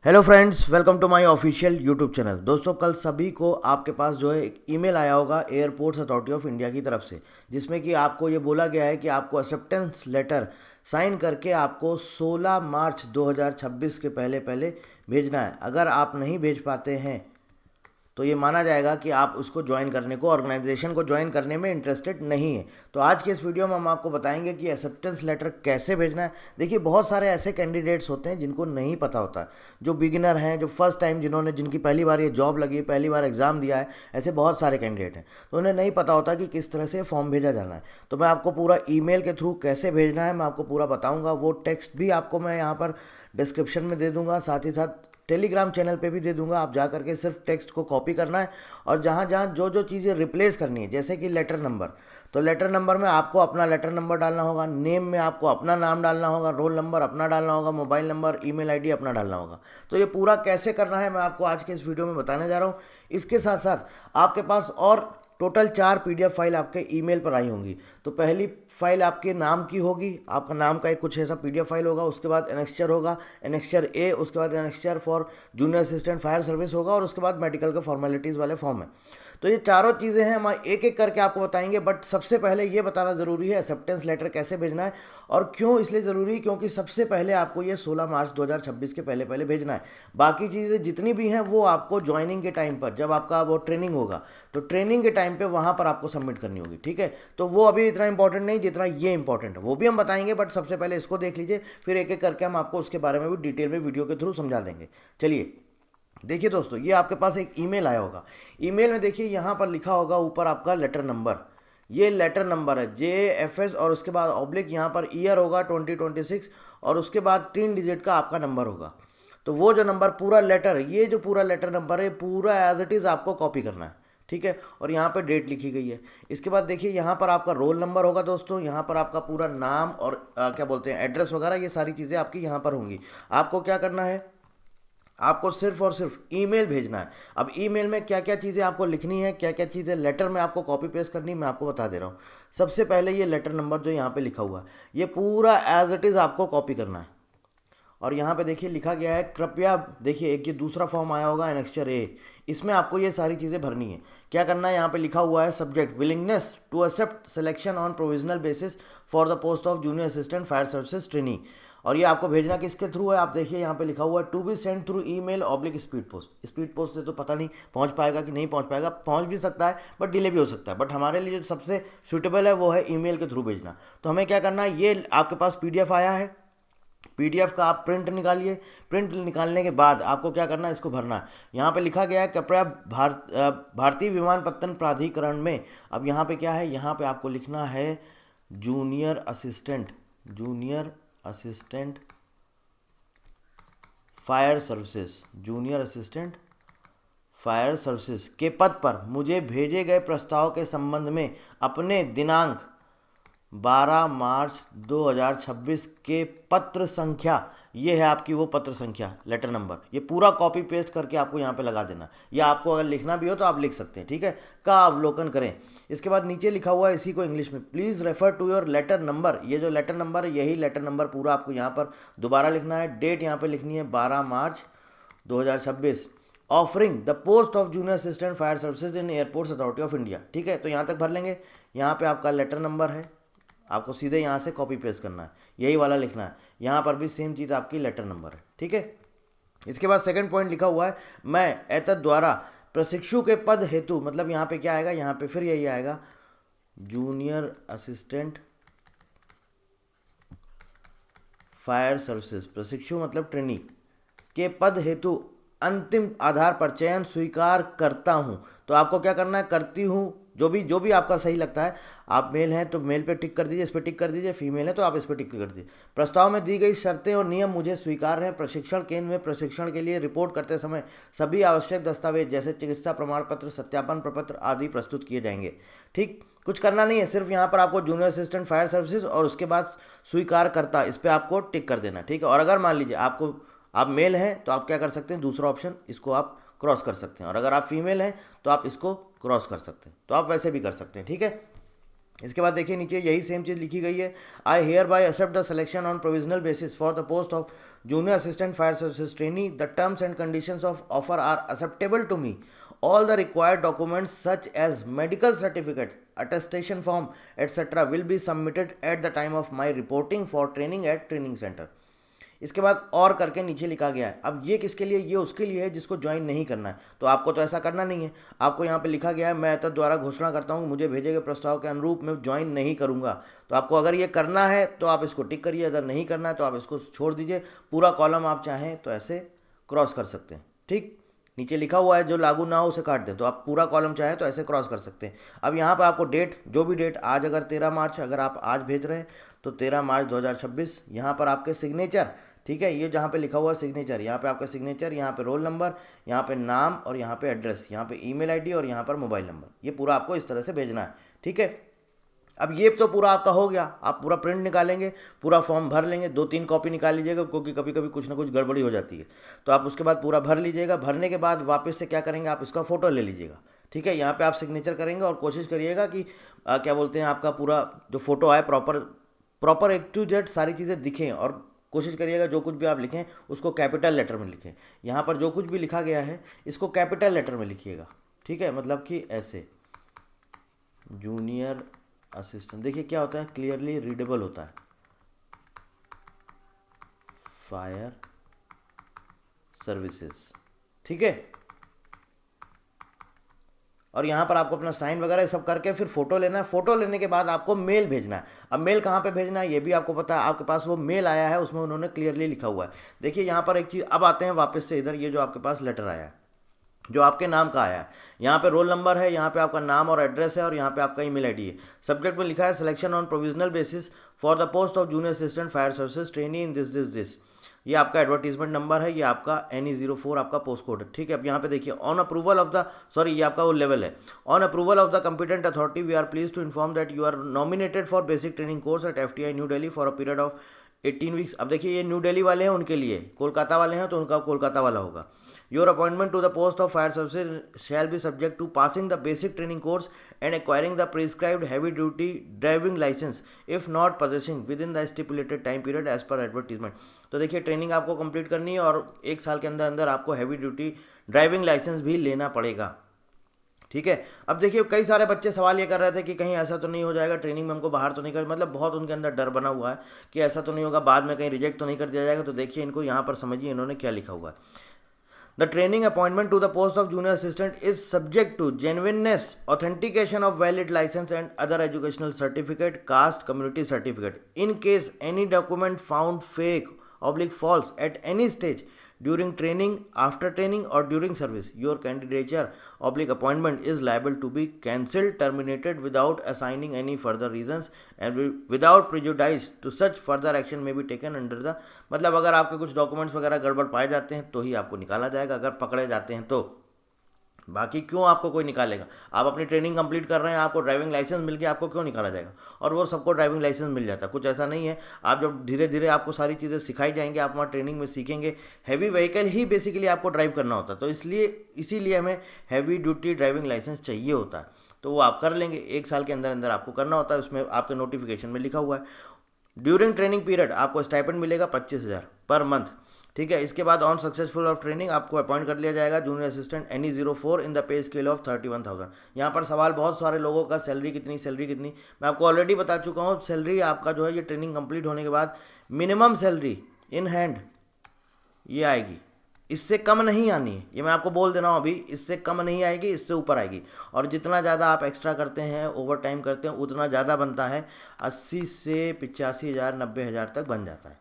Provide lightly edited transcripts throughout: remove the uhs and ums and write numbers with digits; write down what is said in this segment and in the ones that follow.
Hello friends, welcome to my official YouTube channel. दोस्तों, कल सभी को आपके पास जो है एक ईमेल आया होगा एयरपोर्ट्स अथॉरिटी ऑफ इंडिया की तरफ से, जिसमें कि आपको ये बोला गया है कि आपको एक्सेप्टेंस लेटर साइन करके आपको 16 मार्च 2026 के पहले पहले भेजना है। अगर आप नहीं भेज पाते हैं तो ये माना जाएगा कि आप उसको ज्वाइन करने को, ऑर्गेनाइजेशन को ज्वाइन करने में इंटरेस्टेड नहीं है। तो आज के इस वीडियो में हम आपको बताएंगे कि एक्सेप्टेंस लेटर कैसे भेजना है। देखिए, बहुत सारे ऐसे कैंडिडेट्स होते हैं जिनको नहीं पता होता है, जो बिगिनर हैं, जो फर्स्ट टाइम जिनकी पहली बार ये जॉब लगी, पहली बार एग्जाम दिया है, ऐसे बहुत सारे कैंडिडेट हैं। तो उन्हें नहीं पता होता कि किस तरह से फॉर्म भेजा जाना है। तो मैं आपको पूरा ईमेल के थ्रू कैसे भेजना है मैं आपको पूरा बताऊँगा। वो टेक्स्ट भी आपको मैं यहाँ पर डिस्क्रिप्शन में दे दूँगा, साथ ही साथ टेलीग्राम चैनल पे भी दे दूंगा। आप जा करके सिर्फ टेक्स्ट को कॉपी करना है और जहाँ जहाँ जो जो चीज़ें रिप्लेस करनी है, जैसे कि लेटर नंबर, तो लेटर नंबर में आपको अपना लेटर नंबर डालना होगा, नेम में आपको अपना नाम डालना होगा, रोल नंबर अपना डालना होगा, मोबाइल नंबर, ईमेल आईडी अपना डालना होगा। तो ये पूरा कैसे करना है मैं आपको आज के इस वीडियो में बताने जा रहा हूँ। इसके साथ साथ आपके पास और टोटल 4 पीडीएफ फाइल आपके ईमेल पर आई होंगी। तो पहली फाइल आपके नाम की होगी, आपका नाम का एक कुछ ऐसा पीडीएफ फाइल होगा। उसके बाद एनेक्स्चर होगा, एनेक्स्चर ए, उसके बाद annexure for junior assistant fire service होगा, और उसके बाद मेडिकल के फॉर्मेलिटीज़ वाले फॉर्म है। तो ये चारों चीज़ें हैं, हम एक एक करके आपको बताएंगे। बट सबसे पहले ये बताना ज़रूरी है एक्सेप्टेंस लेटर कैसे भेजना है, और क्यों इसलिए ज़रूरी है क्योंकि सबसे पहले आपको ये 16 मार्च 2026 के पहले पहले भेजना है। बाकी चीज़ें जितनी भी हैं वो आपको ज्वाइनिंग के टाइम पर, जब आपका वो ट्रेनिंग होगा तो ट्रेनिंग के टाइम पे वहाँ पर आपको सबमिट करनी होगी। ठीक है, तो वो अभी इतना इंपॉर्टेंट नहीं जितना ये इंपॉर्टेंट है, वो भी हम बताएंगे। बट सबसे पहले इसको देख लीजिए, फिर एक एक करके हम आपको उसके बारे में भी डिटेल में वीडियो के थ्रू समझा देंगे। चलिए देखिए दोस्तों, ये आपके पास एक ईमेल आया होगा। ईमेल में देखिए यहाँ पर लिखा होगा ऊपर आपका लेटर नंबर। ये लेटर नंबर है JFS, और उसके बाद ऑब्लिक यहाँ पर ईयर होगा 2026, और उसके बाद 3 डिजिट का आपका नंबर होगा। तो वो जो नंबर पूरा लेटर, ये जो पूरा लेटर नंबर है, पूरा एज इट इज़ आपको कॉपी करना है। ठीक है, और यहाँ पे डेट लिखी गई है। इसके बाद देखिए यहाँ पर आपका रोल नंबर होगा दोस्तों, यहाँ पर आपका पूरा नाम और क्या बोलते हैं एड्रेस वगैरह, ये सारी चीज़ें आपकी यहाँ पर होंगी। आपको क्या करना है, आपको सिर्फ और सिर्फ ईमेल भेजना है। अब ईमेल में क्या क्या चीज़ें आपको लिखनी है, क्या क्या चीज़ें लेटर में आपको कॉपी पेस्ट करनी है, मैं आपको बता दे रहा हूँ। सबसे पहले ये लेटर नंबर जो यहाँ पे लिखा हुआ है, ये पूरा एज इट इज़ आपको कॉपी करना है। और यहाँ पे देखिए लिखा गया है, कृपया देखिए, एक ये दूसरा फॉर्म आया होगा एनेक्स्चर ए, इसमें आपको ये सारी चीज़ें भरनी है। क्या करना है, यहाँ पे लिखा हुआ है subject willingness to accept selection on provisional basis for the post of junior assistant fire services trainee. और ये आपको भेजना किसके थ्रू है, आप देखिए यहाँ पे लिखा हुआ है to be send through email oblique speed post. Speed post से तो पता नहीं पहुँच पाएगा कि नहीं पहुँच पाएगा, पहुँच भी सकता है बट डिले भी हो सकता है। बट हमारे लिए जो सबसे सूटेबल है वो है ईमेल के थ्रू भेजना। तो हमें क्या करना है, ये आपके पास पीडीएफ आया है, पीडीएफ का आप प्रिंट निकालिए। प्रिंट निकालने के बाद आपको क्या करना है, इसको भरना है। यहाँ पे लिखा गया है कृपया भारतीय विमानपत्तन प्राधिकरण में। अब यहाँ पे क्या है, यहाँ पे आपको लिखना है junior assistant fire services, junior assistant fire services के पद पर मुझे भेजे गए प्रस्ताव के संबंध में अपने दिनांक 12 मार्च 2026 के पत्र संख्या, ये है आपकी वो पत्र संख्या, लेटर नंबर, ये पूरा कॉपी पेस्ट करके आपको यहाँ पे लगा देना। या आपको अगर लिखना भी हो तो आप लिख सकते हैं। ठीक है, का अवलोकन करें। इसके बाद नीचे लिखा हुआ है इसी को इंग्लिश में, please refer to your letter number. ये जो लेटर नंबर है, यही लेटर नंबर पूरा आपको यहाँ पर दोबारा लिखना है। डेट यहाँ पर लिखनी है 12 मार्च 2026, offering the post of junior assistant fire services in airports authority of India. ठीक है, तो यहाँ तक भर लेंगे। यहाँ पे आपका लेटर नंबर है, आपको सीधे यहाँ से कॉपी पेस्ट करना है, यही वाला लिखना है। यहाँ पर भी सेम चीज़ आपकी लेटर नंबर है। ठीक है, इसके बाद सेकंड पॉइंट लिखा हुआ है, मैं एतद द्वारा प्रशिक्षु के पद हेतु, मतलब यहाँ पे क्या आएगा, यहाँ पे फिर यही आएगा जूनियर असिस्टेंट फायर सर्विसेज, प्रशिक्षु मतलब ट्रेनी के पद हेतु अंतिम आधार पर चयन स्वीकार करता हूँ। तो आपको क्या करना है, करती हूँ, जो भी आपका सही लगता है। आप मेल हैं तो मेल पे टिक कर दीजिए, इस पर टिक कर दीजिए, फीमेल है तो आप इस पर टिक कर दीजिए। प्रस्ताव में दी गई शर्तें और नियम मुझे स्वीकार हैं। प्रशिक्षण केंद्र में प्रशिक्षण के लिए रिपोर्ट करते समय सभी आवश्यक दस्तावेज जैसे चिकित्सा प्रमाण पत्र, सत्यापन प्रपत्र आदि प्रस्तुत किए जाएंगे। ठीक, कुछ करना नहीं है, सिर्फ यहाँ पर आपको जूनियर असिस्टेंट फायर सर्विसेज और उसके बाद स्वीकार करता, इस पर आपको टिक कर देना। ठीक है, और अगर मान लीजिए आप मेल हैं तो आप क्या कर सकते हैं, दूसरा ऑप्शन इसको आप क्रॉस कर सकते हैं, और अगर आप फीमेल हैं तो आप इसको क्रॉस कर सकते हैं, तो आप वैसे भी कर सकते हैं। ठीक है, इसके बाद देखिए नीचे यही सेम चीज़ लिखी गई है, I hereby accept the selection on provisional basis for the post of junior assistant fire services trainee, the terms and conditions of offer are acceptable to me, all the required documents such as medical certificate, attestation form etc will be submitted at the time of my reporting for training at training center। इसके बाद और करके नीचे लिखा गया है। अब ये किसके लिए, ये उसके लिए है जिसको ज्वाइन नहीं करना है। तो आपको तो ऐसा करना नहीं है, आपको यहाँ पे लिखा गया है मैं तद द्वारा घोषणा करता हूँ मुझे भेजे गए प्रस्ताव के अनुरूप मैं ज्वाइन नहीं करूँगा। तो आपको अगर ये करना है तो आप इसको टिक करिए, अगर नहीं करना है तो आप इसको छोड़ दीजिए। पूरा कॉलम आप चाहें तो ऐसे क्रॉस कर सकते हैं। ठीक, नीचे लिखा हुआ है जो लागू ना हो उसे काट दें, तो आप पूरा कॉलम चाहें तो ऐसे क्रॉस कर सकते हैं। अब यहाँ पर आपको डेट, जो भी डेट, आज अगर 13 मार्च अगर आप आज भेज रहे हैं तो 13 मार्च 2026, यहाँ पर आपके सिग्नेचर, ठीक है, ये जहाँ पे लिखा हुआ है सिग्नेचर, यहाँ पे आपका सिग्नेचर, यहाँ पे रोल नंबर, यहाँ पे नाम और यहाँ पे एड्रेस, यहाँ पे ईमेल आईडी और यहाँ पर मोबाइल नंबर, ये पूरा आपको इस तरह से भेजना है। ठीक है, अब ये तो पूरा आपका हो गया, आप पूरा प्रिंट निकालेंगे, पूरा फॉर्म भर लेंगे, 2-3 कॉपी निकाल लीजिएगा क्योंकि कभी कभी कुछ ना कुछ गड़बड़ी हो जाती है। तो आप उसके बाद पूरा भर लीजिएगा, भरने के बाद वापस से क्या करेंगे, आप इसका फ़ोटो ले लीजिएगा। ठीक है, यहाँ पे आप सिग्नेचर करेंगे और कोशिश करिएगा कि क्या बोलते हैं, आपका पूरा जो फोटो आए प्रॉपर A to Z सारी चीज़ें दिखें, और कोशिश करिएगा जो कुछ भी आप लिखें उसको कैपिटल लेटर में लिखें। यहाँ पर जो कुछ भी लिखा गया है इसको कैपिटल लेटर में लिखिएगा। ठीक है, मतलब कि ऐसे जूनियर असिस्टेंट, देखिए क्या होता है, क्लियरली रीडेबल होता है, फायर सर्विसेज। ठीक है, और यहाँ पर आपको अपना साइन वगैरह सब करके फिर फोटो लेना है। फोटो लेने के बाद आपको मेल भेजना है। अब मेल कहाँ पे भेजना है ये भी आपको पता है, आपके पास वो मेल आया है उसमें उन्होंने क्लियरली लिखा हुआ है। देखिए यहाँ पर एक चीज़, अब आते हैं वापस से इधर, ये जो आपके पास लेटर आया है जो आपके नाम का आया है, यहाँ पे रोल नंबर है, यहाँ पे आपका नाम और एड्रेस है और यहाँ पे आपका ईमेल आईडी है। सब्जेक्ट में लिखा है selection on provisional basis for the post of junior assistant fire services trainee in this. ये आपका एडवर्टीजमेंट नंबर है, ये आपका NE04 आपका पोस्ट कोड है। ठीक है, अब यहाँ पे देखिए on approval of the, sorry ये आपका वो लेवल है, on approval of the competent authority we are please to inform that you are nominated for basic training course at FTI New Delhi for a period of 18 weeks. अब देखिए ये new Delhi वाले हैं उनके लिए, कोलकाता वाले हैं तो उनका कोलकाता वाला होगा। Your appointment to the post of fire services shall be subject to passing the basic training course and acquiring the prescribed heavy duty driving licence if not possessing within the stipulated time period as per advertisement. तो देखिए training आपको complete करनी है और 1 साल के अंदर अंदर आपको हैवी ड्यूटी ड्राइविंग लाइसेंस भी लेना पड़ेगा। ठीक है, अब देखिए कई सारे बच्चे सवाल ये कर रहे थे कि कहीं ऐसा तो नहीं हो जाएगा ट्रेनिंग में हमको बाहर तो नहीं कर, मतलब बहुत उनके अंदर डर बना हुआ है कि ऐसा तो नहीं होगा बाद में कहीं रिजेक्ट तो नहीं कर दिया जाएगा। तो देखिए इनको यहाँ पर समझिए इन्होंने क्या लिखा हुआ है। The training appointment to the post of junior assistant is subject to genuineness, authentication of valid license and other educational certificate, caste, community certificate. In case any document found fake / false at any stage during training, after training or during service, your candidature / appointment is liable to be cancelled, terminated without assigning any further reasons and without prejudice to such further action may be taken under the, मतलब अगर आपके कुछ documents वगैरह गड़बड़ पाए जाते हैं तो ही आपको निकाला जाएगा, अगर पकड़े जाते हैं तो। बाकी क्यों आपको कोई निकालेगा, आप अपनी ट्रेनिंग कंप्लीट कर रहे हैं, आपको ड्राइविंग लाइसेंस मिल गया, आपको क्यों निकाला जाएगा। और वो सबको ड्राइविंग लाइसेंस मिल जाता है, कुछ ऐसा नहीं है। आप जब धीरे धीरे आपको सारी चीज़ें सिखाई जाएंगी, आप वहाँ ट्रेनिंग में सीखेंगे, हैवी व्हीकल ही बेसिकली आपको ड्राइव करना होता है, तो इसीलिए हमें हैवी ड्यूटी ड्राइविंग लाइसेंस चाहिए होता है। तो वो आप कर लेंगे, 1 साल के अंदर अंदर आपको करना होता है, उसमें आपके नोटिफिकेशन में लिखा हुआ है। ड्यूरिंग ट्रेनिंग पीरियड आपको स्टाइपेंड मिलेगा 25,000 पर मंथ। ठीक है, इसके बाद ऑन सक्सेसफुल ऑफ ट्रेनिंग आपको अपॉइंट कर लिया जाएगा junior assistant NE04 in the pay scale of 31,000। यहाँ पर सवाल बहुत सारे लोगों का, सैलरी कितनी, मैं आपको ऑलरेडी बता चुका हूँ। सैलरी आपका जो है ये ट्रेनिंग कंप्लीट होने के बाद मिनिमम सैलरी इन हैंड ये आएगी, इससे कम नहीं आनी है, ये मैं आपको बोल दे रहा हूँ अभी, इससे कम नहीं आएगी, इससे ऊपर आएगी। और जितना ज़्यादा आप एक्स्ट्रा करते हैं, ओवर टाइम करते हैं, उतना ज़्यादा बनता है, 80 से 85,000 90,000 तक बन जाता है।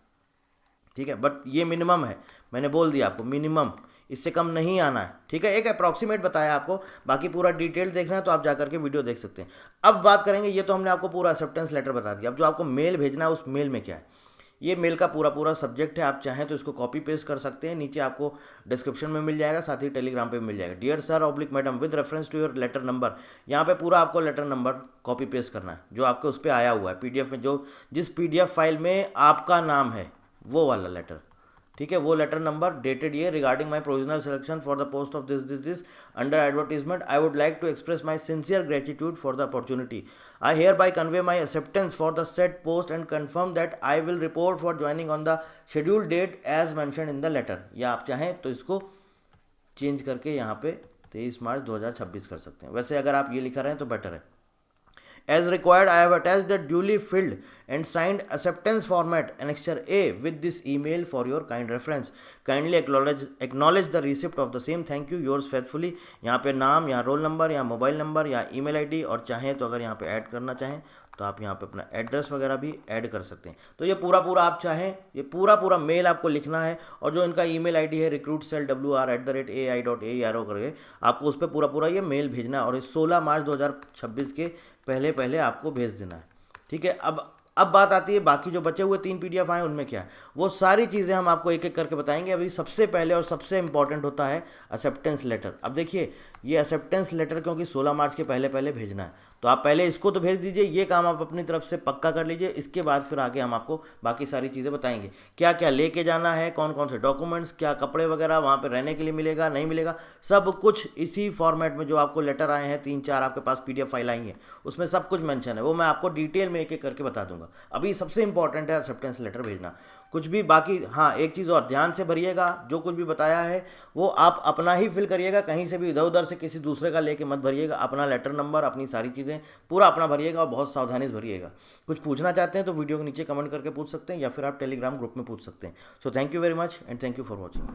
ठीक है, बट ये मिनिमम है, मैंने बोल दिया आपको मिनिमम, इससे कम नहीं आना है। ठीक है, एक अप्रॉक्सीमेट बताया आपको, बाकी पूरा डिटेल देखना है तो आप जा करके वीडियो देख सकते हैं। अब बात करेंगे, ये तो हमने आपको पूरा एक्सेप्टेंस लेटर बता दिया, अब जो आपको मेल भेजना है उस मेल में क्या है। ये मेल का पूरा सब्जेक्ट है, आप चाहें तो इसको कॉपी पेस्ट कर सकते हैं, नीचे आपको डिस्क्रिप्शन में मिल जाएगा, साथ ही टेलीग्राम पे मिल जाएगा। Dear sir / madam with reference to your letter number, यहाँ पे पूरा आपको लेटर नंबर कॉपी पेस्ट करना है जो आपके उस पर आया हुआ है PDF में, जिस PDF फाइल में आपका नाम है वो वाला लेटर, ठीक है, वो लेटर नंबर डेटेड ये regarding my provisional selection for the post of this under advertisement I would like to express my sincere gratitude for the opportunity I hereby convey my acceptance for the said post and confirm that I will report for joining on the schedule date as mention in the letter. या आप चाहें तो इसको change करके यहाँ पे 23 मार्च 2026 कर सकते हैं। वैसे अगर आप ये लिखा रहे हैं तो बेटर है। As required, I have attached the duly filled and signed acceptance format annexure A with this email for your kind reference. Kindly acknowledge the receipt of the same. Thank you, yours faithfully. यहाँ पे नाम या roll number या mobile number या email ID, और चाहें तो अगर यहाँ पे ऐड करना चाहें तो आप यहाँ पे अपना एड्रेस वगैरह भी ऐड कर सकते हैं। तो ये पूरा आप चाहें ये पूरा मेल आपको लिखना है, और जो इनका ईमेल आईडी है recruitcellwr@ai.aero करके आपको उस पर पूरा ये मेल भेजना है, और 16 मार्च 2026 के पहले आपको भेज देना है। ठीक है, अब बात आती है बाकी जो बचे हुए 3 PDF आए उनमें क्या है, वो सारी चीज़ें हम आपको एक एक करके बताएंगे। अभी सबसे पहले और सबसे इंपॉर्टेंट होता है एक्सेप्टेंस लेटर। अब देखिए, ये एक्सेप्टेंस लेटर क्योंकि 16 मार्च के पहले भेजना है, तो आप पहले इसको तो भेज दीजिए, ये काम आप अपनी तरफ से पक्का कर लीजिए। इसके बाद फिर आगे हम आपको बाकी सारी चीज़ें बताएंगे, क्या क्या लेके जाना है, कौन कौन से डॉक्यूमेंट्स, क्या कपड़े वगैरह वहाँ पे रहने के लिए मिलेगा नहीं मिलेगा, सब कुछ इसी फॉर्मेट में जो आपको लेटर आए हैं 3-4 आपके पास PDF फाइल आई हैं, उसमें सब कुछ मेंशन है। वो मैं आपको डिटेल में एक एक करके बता दूंगा। अभी सबसे इंपॉर्टेंट है एक्सेप्टेंस लेटर भेजना। कुछ भी बाकी, हाँ एक चीज़ और ध्यान से भरिएगा, जो कुछ भी बताया है वो आप अपना ही फिल करिएगा, कहीं से भी इधर उधर से किसी दूसरे का लेके मत भरिएगा। अपना लेटर नंबर, अपनी सारी चीज़ें पूरा अपना भरिएगा, और बहुत सावधानी से भरिएगा। कुछ पूछना चाहते हैं तो वीडियो के नीचे कमेंट करके पूछ सकते हैं, या फिर आप टेलीग्राम ग्रुप में पूछ सकते हैं। So thank you very much and thank you for watching.